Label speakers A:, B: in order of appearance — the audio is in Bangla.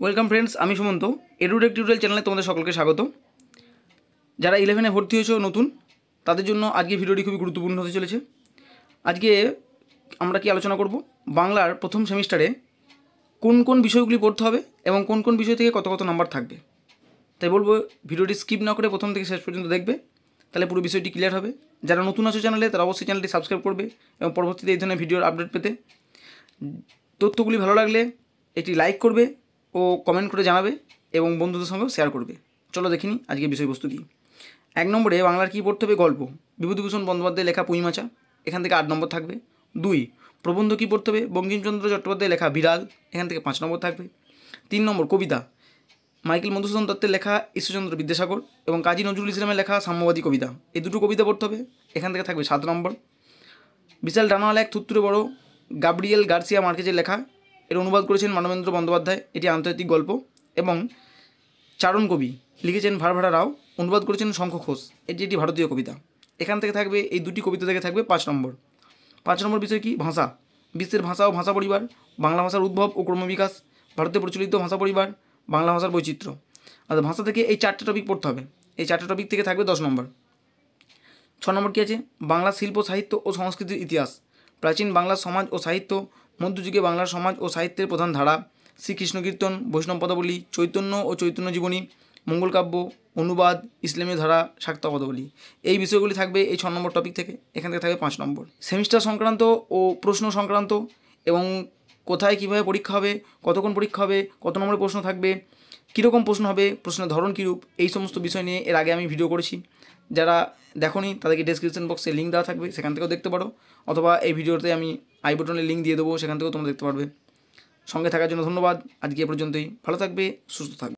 A: ওয়েলকাম ফ্রেন্ডস, আমি সুমন্ত। এডুটেক টিউটোরিয়াল চ্যানেলে তোমাদের সকলকে স্বাগত। যারা 11-এ ভর্তি হয়েছো নতুন, তাদের জন্য আজকে ভিডিওটি খুবই গুরুত্বপূর্ণ হতে চলেছে। আজকে আমরা কি আলোচনা করব, বাংলার প্রথম সেমিস্টারে কোন কোন বিষয়গুলি পড়তে হবে এবং কোন কোন বিষয় থেকে কত কত নাম্বার থাকবে। তাই বলবো ভিডিওটি স্কিপ না করে প্রথম থেকে শেষ পর্যন্ত দেখবে, তাহলে পুরো বিষয়টি ক্লিয়ার হবে। যারা নতুন আছো চ্যানেলে, তারা অবশ্যই চ্যানেলটি সাবস্ক্রাইব করবে এবং পরবর্তীতে এই ধরনের ভিডিওর আপডেট পেতে তথ্যগুলি ভালো লাগলে একটি লাইক করবে ও কমেন্ট করে জানাবে এবং বন্ধুদের সঙ্গেও শেয়ার করবে। চলো দেখে নিই আজকে বিষয়বস্তু কী। 1 নম্বরে বাংলার কী পড়তে হবে? গল্প, বিভূতিভূষণ বন্দ্যোপাধ্যায়ের লেখা পুঁইমাচা, এখান থেকে 8 নম্বর থাকবে। 2 প্রবন্ধ কী পড়তে হবে? বঙ্কিমচন্দ্র চট্টোপাধ্যায়ের লেখা বিড়াল, এখান থেকে 5 নম্বর থাকবে। 3 নম্বর কবিতা, মাইকেল মধুসূদন দত্তের লেখা ঈশ্বরচন্দ্র বিদ্যাসাগর এবং কাজী নজরুল ইসলামের লেখা সাম্যবাদী কবিতা, এই দুটো কবিতা পড়তে হবে, এখান থেকে থাকবে 7 নম্বর। বিশাল ডানাওয়ালা এক থুত্তুরে বড়, গাব্রিয়েল গার্সিয়া মার্কেজের লেখা, এর অনুবাদ করেছেন মানবেন্দ্র বন্দ্যোপাধ্যায়, এটি আন্তর্জাতিক গল্প। এবং চারণ কবি, লিখেছেন ভারভারা রাও, অনুবাদ করেছেন শঙ্খ ঘোষ, এটি একটি ভারতীয় কবিতা। এখান থেকে থাকবে, এই দুটি কবিতা থেকে থাকবে 5 নম্বর। 5 নম্বর বিষয় কি? ভাষা, বিশ্বের ভাষা ও ভাষা পরিবার, বাংলা ভাষার উদ্ভব ও ক্রমবিকাশ, ভারতে প্রচলিত ভাষা পরিবার, বাংলা ভাষার বৈচিত্র্য। আর ভাষা থেকে এই 4টে টপিক পড়তে হবে, এই 4টে টপিক থেকে থাকবে 10 নম্বর। 6 নম্বর কী আছে? বাংলা শিল্প সাহিত্য ও সংস্কৃতির ইতিহাস, প্রাচীন বাংলার সমাজ ও সাহিত্য, মধ্যযুগে বাংলার সমাজ ও সাহিত্যের প্রধান ধারা, শ্রীকৃষ্ণ কীর্তন, বৈষ্ণব পদাবলী, চৈতন্য ও চৈতন্য জীবনী, মঙ্গলকাব্য, অনুবাদ, ইসলামী ধারা, শাক্ত পদাবলী, এই বিষয়গুলি থাকবে এই 6 নম্বর টপিক থেকে, এখান থেকে থাকবে 5 নম্বর। সেমিস্টার সংক্রান্ত ও প্রশ্ন সংক্রান্ত এবং কোথায় কীভাবে পরীক্ষা হবে, কতক্ষণ পরীক্ষা হবে, কত নম্বরের প্রশ্ন থাকবে, কীরকম প্রশ্ন হবে, প্রশ্নের ধরন কীরূপ, এই সমস্ত বিষয় নিয়ে এর আগে আমি ভিডিও করেছি। যারা দেখোনি তাদেরকে ডেসক্রিপশন বক্সে লিঙ্ক দেওয়া থাকবে, সেখান থেকেও দেখতে পারো, অথবা এই ভিডিওতে আমি আই বাটনে লিঙ্ক দিয়ে দেবো, সেখান থেকেও তোমরা দেখতে পারবে। সঙ্গে থাকার জন্য ধন্যবাদ। আজকে এ পর্যন্তই। ভালো থাকবে, সুস্থ থাকবে।